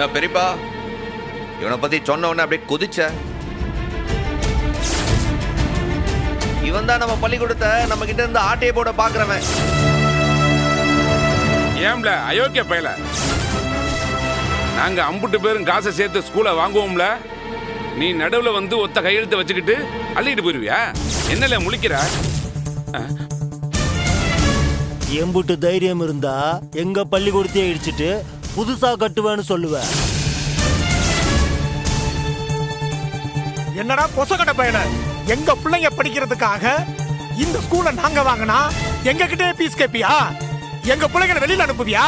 நான் பெரியப்பா இவனை பத்தி சொன்ன உடனே அப்படியே குதிச்ச. இவன் தான் நம்ம பள்ளிக்கூடத்தை நம்ம கிட்ட இருந்து ஆட்டையை போட பாக்குறவன். ஏம்ல அயோக்கிய பயல, நாங்க அம்புட்டு பேரும் காசை சேர்த்து ஸ்கூலை வாங்குவோம்ல, நீ நடுவுல வந்து ஒத்த கையெழுத்தை வச்சுக்கிட்டு அள்ளிட்டு போயிருவியா? என்னல முழிக்கிற? எம்புட்டு தைரியம் இருந்தா எங்க பள்ளிக்கூடத்தையே இடிச்சிட்டு புதுசா கட்டுவேன்னு சொல்லுவேன். என்னடா பொசக்கட்ட பையன, எங்க பிள்ளைங்க படிக்கிறதுக்காக இந்த ஸ்கூல்ல நாங்க வாங்கினா எங்க கிட்டே பீஸ் கேப்பியா? எங்க பிள்ளைங்களை வெளியில அனுப்புவியா?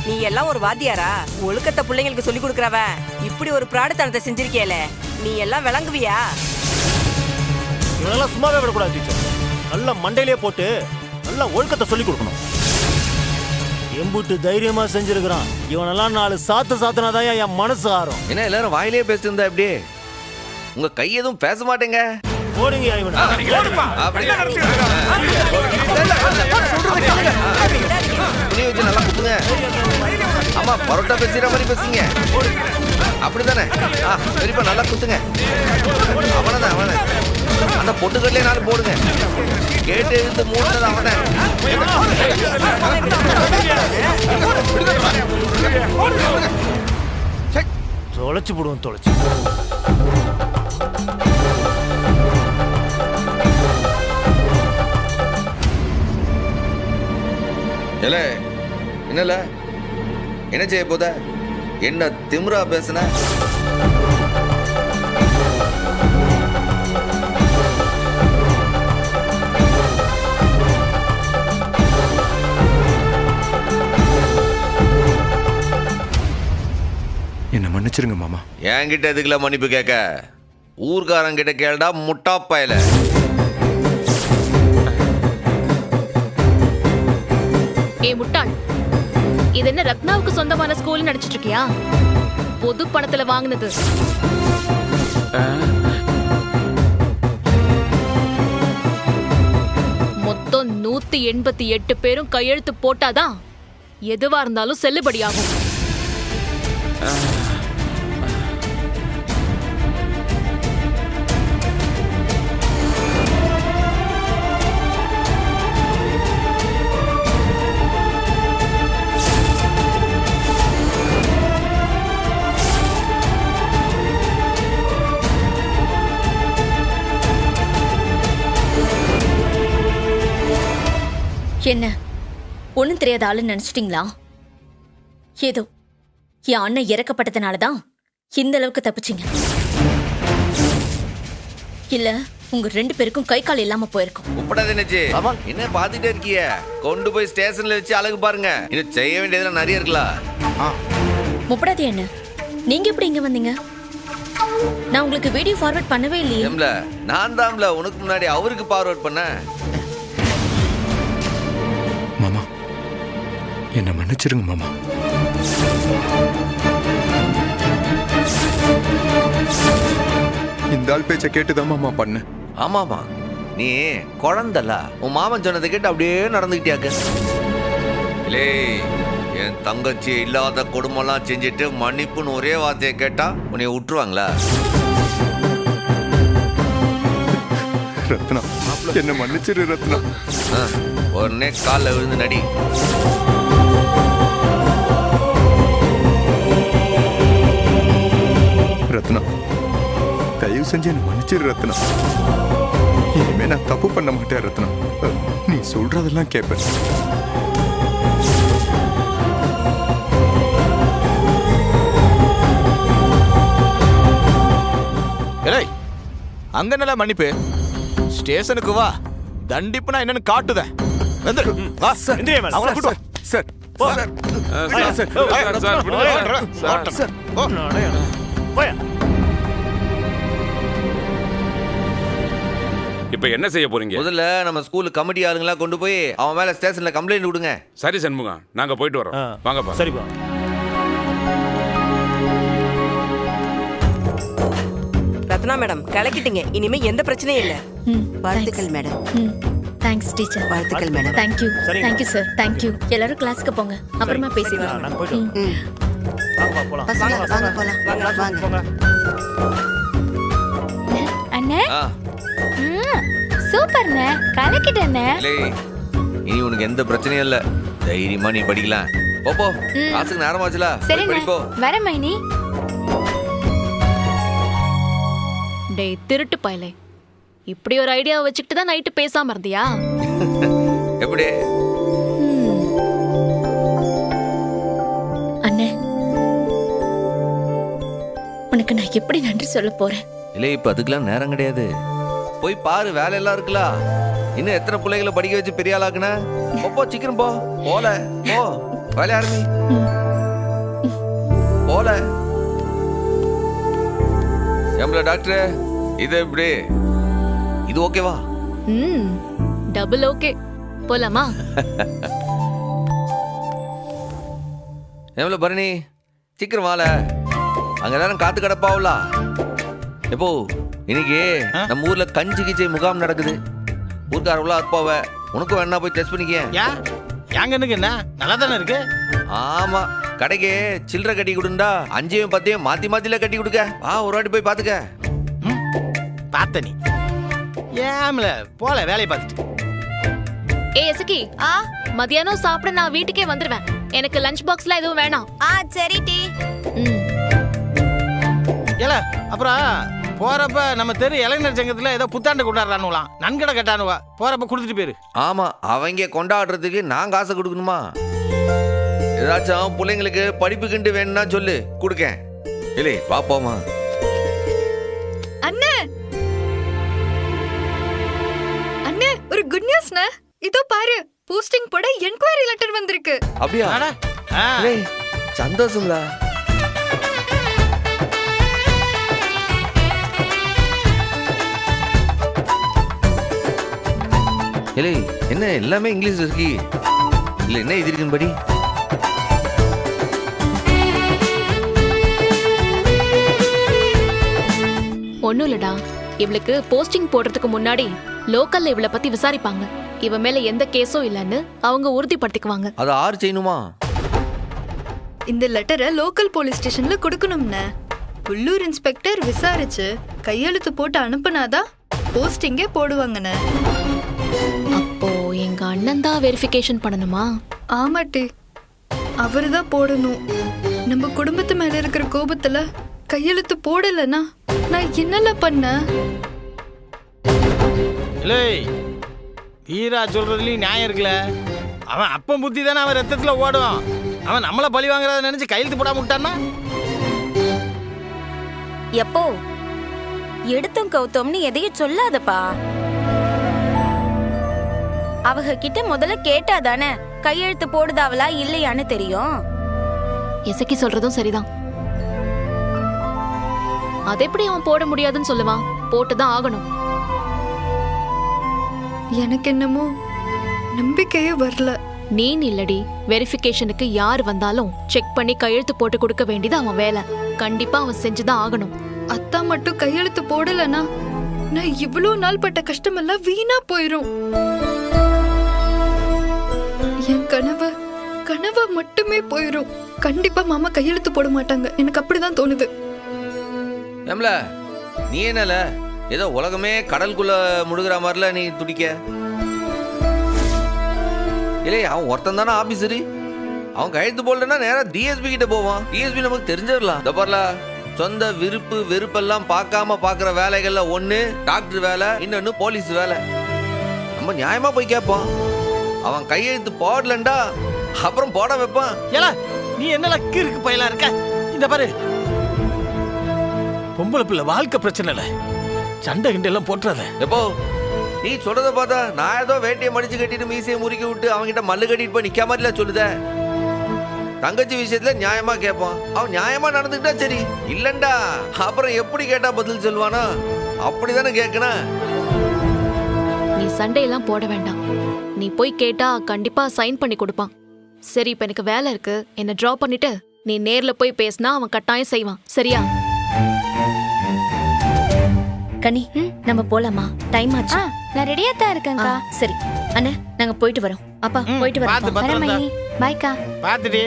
நீ எல்லாம் ஒரு வாத்தியாரா? ஒழுக்கத்தை பிள்ளைங்களுக்கு சொல்லி கொடுக்கறவ இப்படி ஒரு பிராடத்தனத்தை செஞ்சிருக்கேல, நீ எல்லாம் விளங்குவியா? இவனெல்லாம் சும்மாவே விடக்கூடாது டீச்சர். நல்ல மண்டையிலே போட்டு நல்ல ஒழுக்கத்தை சொல்லி கொடுக்கணும். எம்புட்டு தைரியமா செஞ்சிருக்கிறான். இவனெல்லாம் 4 சாத்துனாதான் என் மனசு ஆறும். என்ன எல்லாரும் வாயிலே பேசிட்டு இருந்தா அப்படியே உங்க கை எதுவும் பேச மாட்டேங்க. போடுங்க இவனை. துணி வச்சு நல்லா குத்துங்க. ஆமா, பரோட்டா பேசுற மாதிரி பேசுங்க. அப்படித்தானே? பெரியப்பா நல்லா குத்துங்க. அவனதான் அவன அந்த பொட்டுக்கல்லே 4 போடுங்க. கேட்டு இருந்து மூணு அவன. தொலைச்சு போடுவோம், தொலைச்சு. என்னல என்ன செய்ய போத? என்ன திமிரா பேசுன? என்ன மன்னிச்சிருங்க மாமா. என்கிட்ட எதுக்குல மன்னிப்பு கேட்க? ஊர்காரங்கிட்ட கேள்டா முட்டாப்பாயில. ஏ முட்டாள், இது என்ன ரத்னாவுக்கு சொந்தமான ஸ்கூல் நினைச்சிட்டு இருக்கியா? பொது பணத்துல வாங்கினது. மொத்தம் 188 பேரும் கையெழுத்து போட்டாதான் எதுவா இருந்தாலும் செல்லுபடியாகும். என்ன ஒண்ணும் தெரியாத ஆளுன்னு நினைச்சிட்டீங்களா? ஏதோ என் அண்ணன் இறக்கப்பட்டதுனாலதான் இந்த அளவுக்கு தப்பிச்சிங்க. இல்ல உங்க 2 பேருக்கும் கை கால் இல்லாம போயிருக்கும். என்ன பாத்துட்டே இருக்கிய? கொண்டு போய் ஸ்டேஷன்ல வச்சு அழகு பாருங்க. இன்னும் செய்ய வேண்டியதுலாம் நிறைய இருக்கலாம். முப்படாது என்ன, நீங்க எப்படி இங்க வந்தீங்க? நான் உங்களுக்கு வீடியோ ஃபார்வர்ட் பண்ணவே இல்லையே. நான் தான்ல உனக்கு முன்னாடி அவருக்கு ஃபார்வர்ட் பண்ண. மாமா என்ன மன்னிச்சிருங்க மாமா. இந்த ஆள் பேச்ச கேட்டுதான் மாமா பண்ண. ஆமாமா, நீ குழந்தல உன் மாமன் சொன்னதை கேட்டு அப்படியே நடந்துக்கிட்டியாக்க. இல்லே, என் தங்கச்சி இல்லாத குடும்பம்லாம் செஞ்சுட்டு மன்னிப்புன்னு ஒரே வார்த்தையை கேட்டா உன்னை விட்டுருவாங்களா? ரத்னா என்ன மன்னிச்சிரு ரத்னா. உடனே காலில் விழுந்து நடி. ரத்னா தயவு செஞ்சு என்ன மன்னிச்சிரு ரத்னா. இனிமே நான் தப்பு பண்ண மாட்டேன் ரத்னா. நீ சொல்றதெல்லாம் கேட்பேன். அங்க நல்ல மன்னிப்பு. ஸ்டேஷனுக்கு வா, தண்டிப்புனா என்னன்னு காட்டுதேன். வா சார், அவனை கூட்டு வா. சார் இப்ப என்ன செய்ய போறீங்க? முதல்ல நம்ம ஸ்கூல் கமிட்டி ஆளுங்களா கொண்டு போய் அவன் மேல ஸ்டேஷன்ல கம்ப்ளைண்ட் கொடுங்க. சரி சண்முகம், நாங்க போயிட்டு வரோம். வாங்கப்பா. சரிப்பா. ரத்னா மேடம் கலக்கிட்டீங்க, இனிமே எந்த பிரச்சனையும் இல்ல. வாழ்த்துக்கள் மேடம். Thanks teacher. வாழ்த்துக்கள் மேடம். Thank you sir. தேங்க்யூ. எல்லாரும் கிளாஸ்க்கு போங்க, அப்புறமா பேசிக்கலாம். நான் போயிட்டு வாங்க போலாம் பசங்க வாங்க போலாம் வாங்க போங்க. அண்ணே ஆ சூப்பர்ண்ணே கலக்கிட்டண்ணே இல்லை இனி உனக்கு எந்த பிரச்சனையும் இல்ல தைரியமா நீ படிக்கலாம் போ கிளாஸுக்கு நேரமாச்சுல சரிண்ணே படிப்போ வர மைனி டேய் திருட்டு பயலே, இப்படி ஒரு ஐடியாவை வச்சுக்கிட்டு தான் நைட்டு பேசாம இருந்தியா? எப்படி அண்ணே உனக்கு நான் எப்படி நன்றி சொல்ல போறேன்? இல்லை இப்ப அதுக்கெல்லாம் நேரம் கிடையாது. போய் பாரு வேலையெல்லாம் இருக்குல்ல. இன்னும் எத்தனை பிள்ளைகளை படிக்க வச்சு பெரிய ஆளாக்குன? போ சீக்கிரம் போ. போல போ வேலை ஆரம்பி. போல ஏம்பல டாக்டர் இது எப்படி? இது ஓகேவா? Double okay. போலாமா? ஏம்பல பரணி சீக்கிரம் வாழ. அங்க எல்லாரும் காத்து கிடப்பாவுல. எப்போ இன்னைக்கு நம்ம ஊர்ல கஞ்சி கிச்சை முகாம் நடக்குது. ஊர்க்காரவளா அப்பாவ உனக்கும் வேணா போய் டெஸ்ட் பண்ணிக்க. யாங்கன்னுக்கு என்ன நல்லா தானே இருக்கு? ஆமா கடைக்கு சில்லறை கட்டி கொடுண்டா 5 10 மாத்தி மாத்தில கட்டி கொடுக்க. ஒரு வாட்டி போய் பாத்துக்க. பார்த்த நீ ஏம்ல போல வேலையை பார்த்துட்டு. ஏய் எசக்கி, மதியானம் சாப்பிட நான் வீட்டுக்கே வந்துருவேன். எனக்கு லஞ்ச் பாக்ஸ்ல எதுவும் வேணாம். சரி டி ஏல அப்புறம் போறப்ப நம்ம தெரு இளைஞர் சங்கத்துல ஏதோ புத்தாண்டு கொண்டாடுறானுலாம், நன்கடை கட்டானுவா, போறப்ப கொடுத்துட்டு போயிரு. ஆமா அவங்க கொண்டாடுறதுக்கு நான் காசை கொடுக்கணுமா? ஏதாச்சும் பிள்ளைங்களுக்கு படிப்புக்குண்டு வேணும்னா சொல்லு கொடுக்க. இல்லை பாப்போமா? அண்ணே அண்ணே ஒரு குட் நியூஸ்ண்ணே. இதோ பாரு போஸ்டிங் போட என்கொயரி லெட்டர் வந்திருக்கு. அப்படியா? ஏய், சந்தோஷங்களா? இல்லை என்ன எல்லாமே இங்கிலீஷ் இருக்கு. இல்ல என்ன இது இருக்குன்னு படி. ஒண்ணும் இல்லடா, இவளுக்கு போஸ்டிங் போடுறதுக்கு முன்னாடி லோக்கல்ல இவளை பத்தி விசாரிப்பாங்க. இவ மேல எந்த கேஸும் இல்லன்னு அவங்க உறுதிப்படுத்திக்குவாங்க. அது 6 செய்யணுமா? இந்த லெட்டரை லோக்கல் போலீஸ் ஸ்டேஷன்ல கொடுக்கணும்னு உள்ளூர் இன்ஸ்பெக்டர் விசாரிச்சு கையெழுத்து போட்டு அனுப்புனாதான் போஸ்டிங்கே போடுவாங்கண்ணே. அப்போ எங்க அண்ணன் தான் வெரிஃபிகேஷன் பண்ணணுமா? ஆமாட்டி அவரு தான் போடணும். நம்ம குடும்பத்து மேல இருக்கிற கோபத்துல கையெழுத்து போடலன்னா நான் என்னல பண்ண? இல்லை வீரா சொல்றதுலயும் நியாயம் இருக்குல்ல. அவன் அப்பம் புத்தி தானே அவன் ரத்தத்துல ஓடும். அவன் நம்மள பழி வாங்குறத நினைச்சு கையெழுத்து போடாம விட்டான்னா? எப்போ எடுத்தும் கௌத்தம்னு எதையும் சொல்லாதப்பா. அவங்க கிட்ட முதல்ல கேட்டாதானே கையெழுத்து போடுதாவளா இல்லையான்னு தெரியும். எசக்கி சொல்றதும் சரிதான். அது எப்படி அவன் போட முடியாதுன்னு சொல்லுவான்? போட்டுதான் ஆகணும். எனக்கு என்னமோ நம்பிக்கையே வரல. நீ இல்லடி, வெரிஃபிகேஷனுக்கு யார் வந்தாலும் செக் பண்ணி கையெழுத்து போட்டு கொடுக்க வேண்டியது அவன் வேலை. கண்டிப்பா அவன் செஞ்சுதான் ஆகணும். அத்தா மட்டும் கையெழுத்து போடலனா நான் இவ்வளவு நாள் பட்ட கஷ்டமெல்லாம் வீணா போயிரும். என் கனவு மட்டுமே போயிரும். கண்டிப்பா மாமா கையெழுத்து போட மாட்டாங்க. எனக்கு அப்படிதான் தோணுது. ஏம்ல நீ என்னல ஏதோ உலகமே கடலுக்குள்ள முழுகிற மாதிரில நீ துடிக்க. இல்லை அவன் ஒருத்தன் தானே ஆபீசரு. அவன் கையெழுத்து போடலன்னா நேரா டிஎஸ்பி கிட்ட போவான். டிஎஸ்பி நமக்கு தெரிஞ்சிடலாம். இந்த பாருல சொந்த விருப்பு வெறுப்பெல்லாம் பார்க்காம பாக்குற வேலைகள்ல ஒண்ணு டாக்டர் வேலை, இன்னொன்னு போலீஸ் வேலை. நம்ம நியாயமா போய் கேட்போம். அவன் கையெழுத்து போடலண்டா அப்புறம் போட வைப்பான். ஏல நீ என்ன கிறுக்கு பயலா இருக்க? இந்த பாரு பொம்பளை பிள்ளை வாழ்க்கை பிரச்சனை இல்ல, சண்டை கிண்டை எல்லாம் போட்டுறாத. எப்போ நீ சொல்றத பார்த்தா நான் ஏதோ வேட்டியை மடிச்சு கட்டிட்டு மீசையை முறுக்கி விட்டு அவன்கிட்ட மல்லு கட்டிட்டு போய் நிக்க மாதிரில சொல்லுத. தங்கச்சி விஷயத்துல நியாயமா கேட்பான். அவன் நியாயமா நடந்துக்கிட்டா சரி, இல்லண்டா அப்புறம் எப்படி கேட்டா பதில் சொல்லுவானா? அப்படிதானே கேட்கணும். நீ சண்டையெல்லாம் போட வேண்டாம். நீ போய் கேட்டா கண்டிப்பா சைன் பண்ணி கொடுப்பான். சரி, இப்ப எனக்கு வேலை இருக்கு, என்ன டிராப் பண்ணிட்டு நீ நேர்ல போய் பேசினா அவன் கட்டாயம் செய்வான். சரியா? கனி நம்ம போலாமா? டைம் ஆச்சு. நான் ரெடியா தான் இருக்கேன்க்கா. சரி அண்ணே நாங்க போயிட்டு வரோம். அப்பா போயிட்டு பார்த்து வரோம். பத்திரம் மைனி பாய்க்கா. பாத்துடி.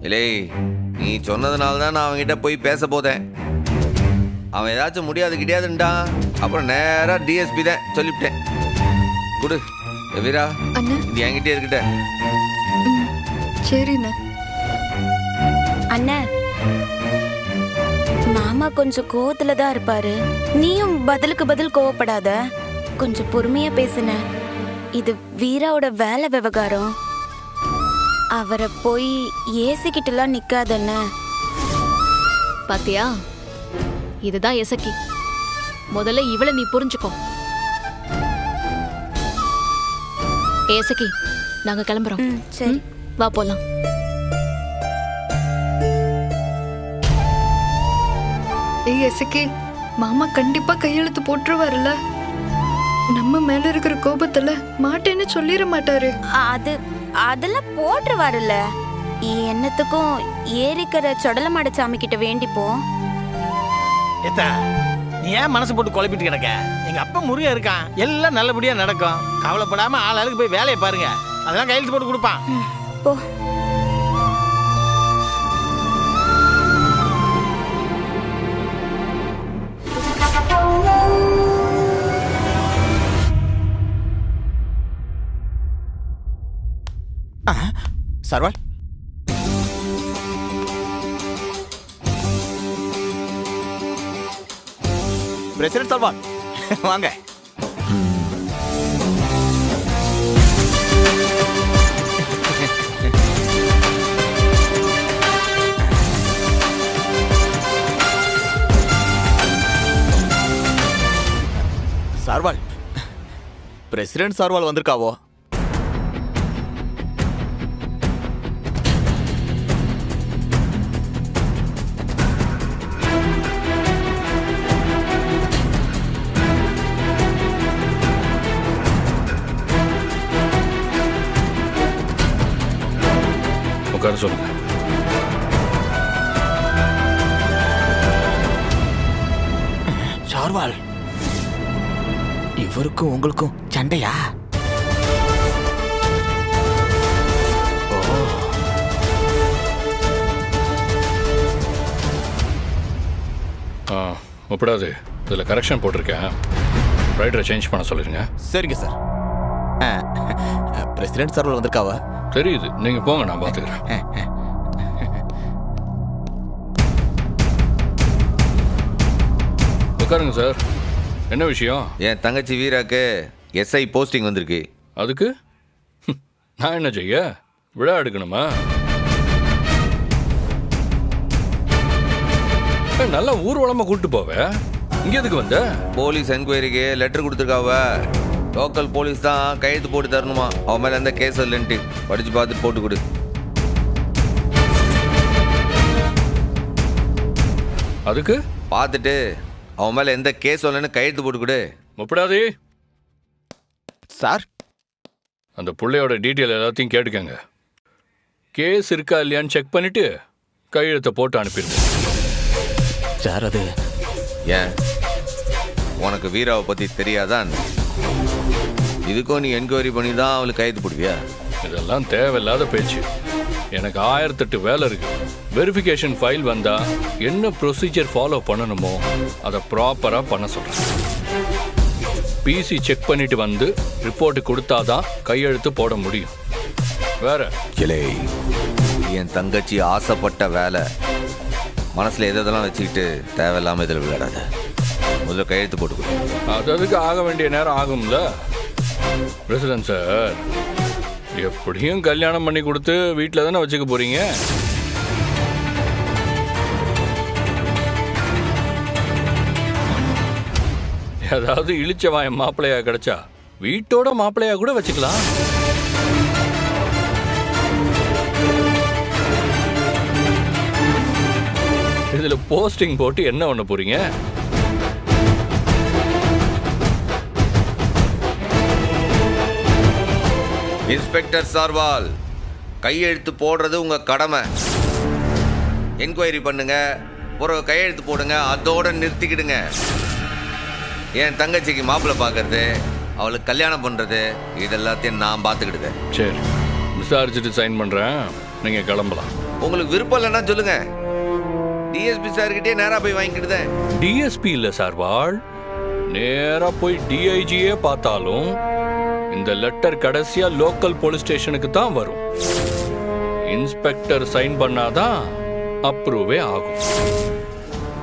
இல்லை, நீ சொன்னதுனால தான் நான் அவன்கிட்ட போய் பேச போதேன். அவன் ஏதாச்சும் முடியாது கிடையாதுன்ட்டான். அப்புறம் நேராக டிஎஸ்பி தான் சொல்லிவிட்டேன். குடு வீரா, அண்ணா. இது என்கிட்டே இருக்கிட்ட. சரிண்ணா. அண்ணா, மாமா கொஞ்சம் கோவத்துல தான் இருப்பாரு. நீயும் பதிலுக்கு பதில் கோவப்படாத, கொஞ்சம் பொறுமையா பேசுன. இது வீராவோட வேலை விவகாரம். அவரை போய் ஏசிக்கிட்டுலாம் நிக்காதண்ண. பாத்தியா, இதுதான் எசக்கி. முதல்ல இவளை நீ புரிஞ்சுக்கோ. ஏசக்கி, நாங்க கிளம்புறோம். சரி, வா போலாம். ஏய் எசக்கி, மாமா கண்டிப்பா கையெழுத்து போட்டுருவாருல்ல. நம்ம மேல இருக்கிற கோபத்துல மாட்டேன்னு சொல்லிட மாட்டாரு. அதெல்லாம் போட்டுருவாருல்ல. என்னத்துக்கும் ஏரிக்கிற சொடல மாடசாமி கிட்ட வேண்டிப்போம். ஏத்தா, நீ ஏன் மனசு போட்டு குழப்பிட்டு கிடக்க? எங்க அப்பா முருகன் இருக்கான், எல்லாம் நல்லபடியா நடக்கும். கவலைப்படாம ஆளுக்கு போய் வேலையை பாருங்க. அதெல்லாம் கையெழுத்து போட்டு கொடுப்பான். போ. சர்வால், பிரசிடென்ட் சர்வால் வாங்க. சர்வால், பிரசிடென்ட் சர்வால் வந்திருக்காவோ? உட்கார சொல்லுங்க. சார்வால், இவருக்கும் உங்களுக்கும் சண்டையா? ஒப்பிடாது. இதில் கரெக்ஷன் போட்டிருக்கேன். ரைடரை சேஞ்ச் பண்ண சொல்லிருங்க. சரிங்க சார். பிரசிடென்ட் சார்வால் வந்திருக்காவா? தெரியுது, நீங்க போங்க, நான் பார்த்துக்கிறேன். உட்காருங்க சார். என்ன விஷயம்? என் தங்கச்சி வீராக்கு எஸ்ஐ போஸ்டிங் வந்திருக்கு. அதுக்கு நான் என்ன செய்ய? விழா எடுக்கணுமா? நல்லா ஊர்வலமா கூட்டு போவேன். இங்க எதுக்கு வந்த? போலீஸ் என்கொயரிக்கு லெட்டர் கொடுத்துருக்காவ. லோக்கல் போலீஸ் தான் கையெழுத்து போட்டு தரணுமா. அவன் மேலே எந்த கேஸ் இல்லைன்ட்டு படித்து பார்த்து போட்டு கொடு. அதுக்கு பார்த்துட்டு அவன் மேலே எந்த கேஸ் இல்லைன்னு கையெழுத்து போட்டு கொடு. முப்படாதே சார். அந்த பிள்ளையோட டீட்டெயில் எல்லாத்தையும் கேட்டுக்கங்க. கேஸ் இருக்கா இல்லையான்னு செக் பண்ணிட்டு கையெழுத்தை போட்டு அனுப்பிடுங்க சார். அது ஏன் உனக்கு வீராவை பற்றி தெரியாதான்? இதுக்கும் நீ என்கொயரி பண்ணி தான் அவளுக்கு கையெழுத்து போடுவியா? இதெல்லாம் தேவையில்லாத பேச்சு. எனக்கு 1008 வேலை இருக்கு. வெரிஃபிகேஷன் ஃபைல் வந்தா என்ன ப்ரொசீஜர் ஃபாலோ பண்ணணுமோ அதை ப்ராப்பரா பண்ண சொல்றேன். பிசி செக் பண்ணிட்டு வந்து ரிப்போர்ட் கொடுத்தாதான் கையெழுத்து போட முடியும். வேற கிளை, என் தங்கச்சி ஆசைப்பட்ட வேலை. மனசுல எதெல்லாம் வச்சுக்கிட்டு தேவையில்லாம இதில் விளையாடாத. முதல்ல கையெழுத்து போட்டு கொடு. அதுக்கு ஆக வேண்டிய நேரம் ஆகும்ல பிரசிடென்ட் சார். எப்படியும் கல்யாணம் பண்ணி கொடுத்து வீட்டில் தானே வச்சுக்க போறீங்க. ஏதாவது இழிச்சவாய மாப்பிள்ளையா கிடைச்சா வீட்டோட மாப்பிள்ளையா கூட வச்சுக்கலாம். இதுல போஸ்டிங் போட்டு என்ன பண்ண போறீங்க? இன்ஸ்பெக்டர் சார்வால், கையெழுத்து போடுறது உங்க கடமை. என்கொயரி பண்ணுங்க, பிறகு கையெழுத்து போடுங்க, அதோட நிறுத்திக்கிடுங்க. என் தங்கச்சிக்கு மாப்பிள்ளை பார்க்கறது, அவளுக்கு கல்யாணம் பண்றது, இதெல்லாத்தையும் நான் பார்த்துக்கிடுதேன். சரி, விசாரிச்சுட்டு சைன் பண்றேன். நீங்க கிளம்பலாம். உங்களுக்கு விருப்பம் இல்லைன்னா சொல்லுங்க, டிஎஸ்பி சார்கிட்டே நேரா போய் வாங்கிக்கிட்டுதேன். டிஎஸ்பி இல்ல சார்வாள், நேரா போய் டிஐஜியே பார்த்தாலும் இந்த லெட்டர் கடைசியா லோக்கல் போலீஸ் ஸ்டேஷனுக்கு தான் வரும். இன்ஸ்பெக்டர் சைன் பண்ணாதான் அப்ரூவே ஆகும்.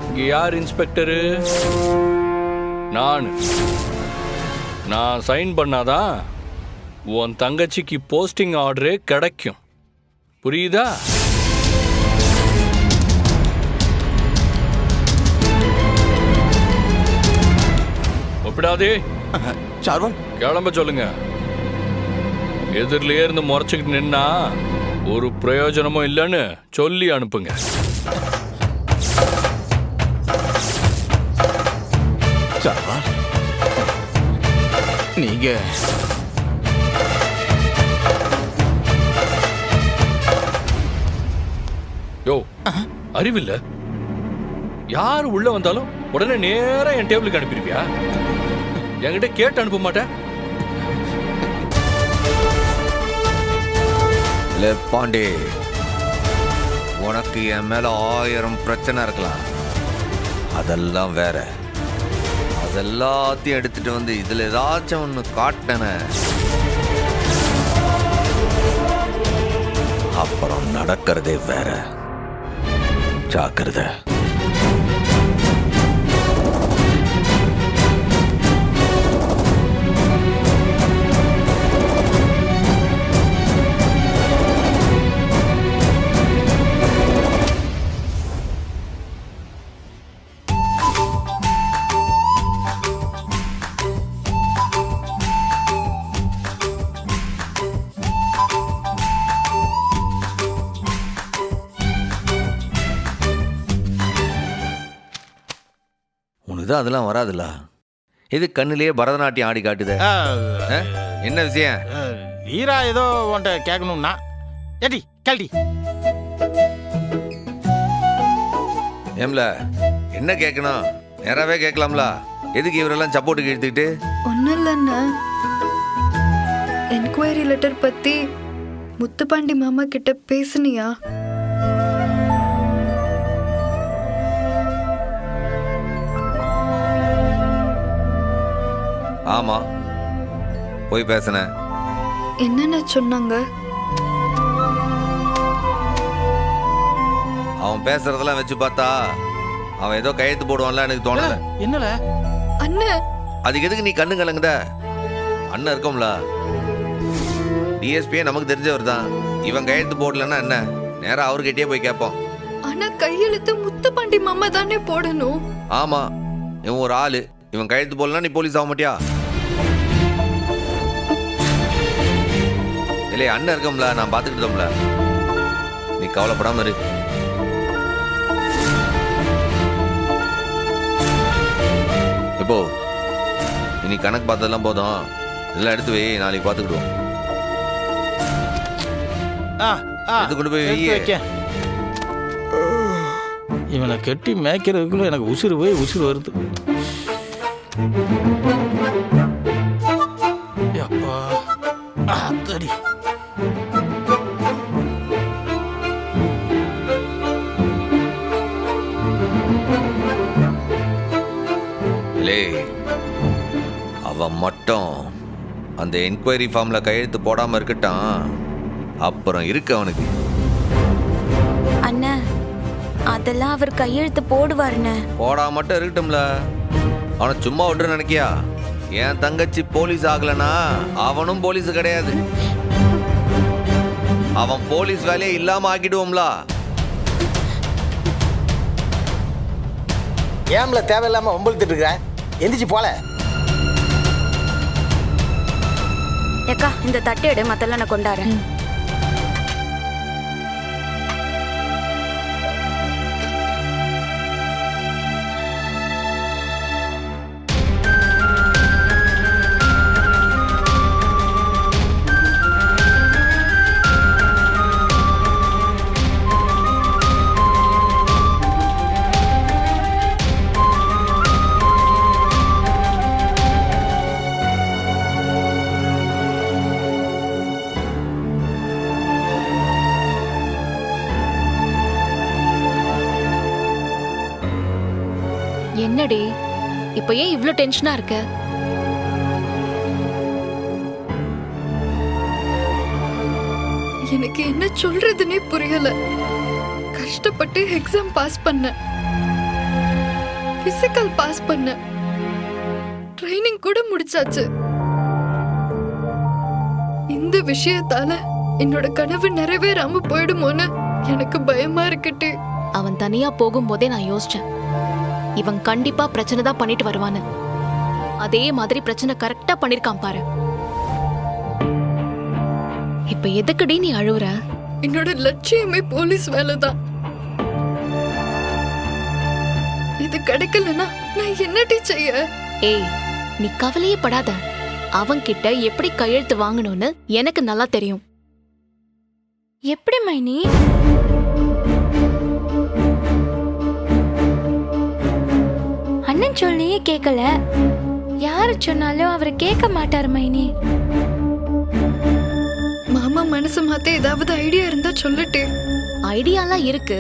இங்க யார் இன்ஸ்பெக்டரு? நான் சைன் பண்ணாதான் உன் தங்கச்சிக்கு போஸ்டிங் ஆர்டரே கிடைக்கும். புரியுதா? ஒப்பிடாதே சார்வால், கிளம்ப சொல்லுங்க. எதிரிலே இருந்து முறைச்சுக்கிட்டு நின்னா ஒரு பிரயோஜனமும் இல்லைன்னு சொல்லி அனுப்புங்க. சார்வால், நீங்க யோ, அறிவில்ல? யார் உள்ள வந்தாலும் உடனே நேரா என் டேபிளுக்கு அனுப்பிடுவியா? என்கிட்ட கேட்டு அனுப்ப மாட்டேன். பாண்டே, உனக்கு என் மேல 1000 பிரச்சனை இருக்கலாம், அதெல்லாம் வேற. அதெல்லாத்தையும் எடுத்துட்டு வந்து இதுல ஏதாச்சும் ஒண்ணு காட்டின, அப்புறம் நடக்கிறதே வேற. ஜாக்கிரதை. உனக்கு அதெல்லாம் வராதுல்ல? இது கண்ணிலேயே பரதநாட்டியம் ஆடி காட்டுது. என்ன விஷயம்? வீரா ஏதோ உன்ட்ட கேட்கணும்னா ஏடி கேள்வி. ஏம்ல, என்ன கேட்கணும்? நேராவே கேட்கலாம்ல. எதுக்கு இவரெல்லாம் சப்போர்ட்டுக்கு எடுத்துக்கிட்டு? ஒன்றும் இல்லைண்ணா, என்கொயரி லெட்டர் பற்றி முத்துப்பாண்டி மாமா கிட்ட பேசுனியா? ஆமா, போய் பேசினேன். என்னென்ன சொன்னாங்க? அவன் பேசுறதெல்லாம் வச்சு பார்த்தா அவன் ஏதோ கையெழுத்து போடுவான்ல, எனக்கு தோணல. என்னல அண்ணன், அதுக்கு எதுக்கு நீ கண்ணு கலங்குத? அண்ணன் இருக்கோம்ல, டிஎஸ்பியே நமக்கு தெரிஞ்சவர் தான். இவன் கையெழுத்து போடலன்னா என்ன, நேரா அவர்கிட்டயே போய் கேட்போம். ஆனா கையெழுத்து முத்துப்பாண்டி மாமா தானே போடணும். ஆமா, இவன் ஒரு ஆளு, இவன் கையெழுத்து போடலன்னா நீ போலீஸ் ஆக மாட்டியா? இல்லையே, அண்ணன் இருக்கோம்ல, நான் பார்த்துக்கிட்டோம்ல, நீ கவலைப்படாம இரு. இப்போ இனி கணக்கு பார்த்ததெல்லாம் போதும், இதெல்லாம் எடுத்து வை, நாளைக்கு பார்த்துக்கிடுவோம். எடுத்து கொண்டு போய் வை. இவனை கட்டி மேய்க்கிறதுக்குள்ள எனக்கு உசுறு போய் உசுறு வருது. அப்பா அத்தடி. அவன் மட்டும் அந்த என்கொயரி ஃபார்ம்ல கையெழுத்து போடாம இருக்கட்டான், அப்புறம் இருக்கு அவனுக்கு. அண்ணா, அதெல்லாம் அவர் கையெழுத்து போடுவாருண்ணே. போடாம மட்டும் இருக்கட்டும்ல, அவனை சும்மா விட்டு நினைக்கியா? என் தங்கச்சி போலீஸ் ஆகலனா அவனும் போலீஸ் கிடையாது. அவன் போலீஸ் வேலையை இல்லாம ஆக்கிடுவோம்ல. ஏம்ல தேவையில்லாம ஒம்பளுத்துட்டு இருக்கிற? எந்திரிச்சு போல. ஏக்கா, இந்த தட்டு எடு, மத்தெல்லாம் நான் கொண்டாடுறேன். என்னடி இப்ப ஏன் இவ்ளோ டென்ஷனா இருக்க? எனக்கு என்ன சொல்றதுன்னே புரியல. கஷ்டப்பட்டு எக்ஸாம் பாஸ் பண்ண, பிசிக்கல் பாஸ் பண்ண, ட்ரைனிங் கூட முடிச்சாச்சு. இந்த விஷயத்தால என்னோட கனவு நிறைவேறாம போயிடுமோன்னு எனக்கு பயமா இருக்குட்டு. அவன் தனியா போகும்போதே நான் யோசிச்சேன், இவன் கண்டிப்பா பிரச்சனை தான் பண்ணிட்டு வருவான்னு. அதே மாதிரி பிரச்சனை கரெக்டா பண்ணிருக்கான் பாரு. இப்ப எதுக்குடி நீ அழுவுற? என்னோட லட்சியமே போலீஸ் வேலை தான். இது கிடைக்கலனா நான் என்னடி செய்ய? ஏய், நீ கவலையே படாத. அவன் கிட்ட எப்படி கையெழுத்து வாங்கணும்னு எனக்கு நல்லா தெரியும். எப்படி மைனி? அண்ணன் சொல்லியே கேட்கல. யாரு சொன்னாலும் அவரை கேட்க மாட்டாரு மைனி. மாமா மனசு மாத்த ஏதாவது ஐடியா இருந்தா சொல்லட்டு. ஐடியாலாம் இருக்கு,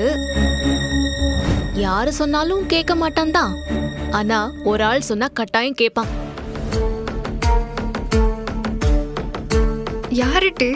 யாரு சொன்னாலும் கேட்க மாட்டான் தான். ஆனா ஒரு ஆள் சொன்னா கட்டாயம் கேட்பான். யாருட்டு?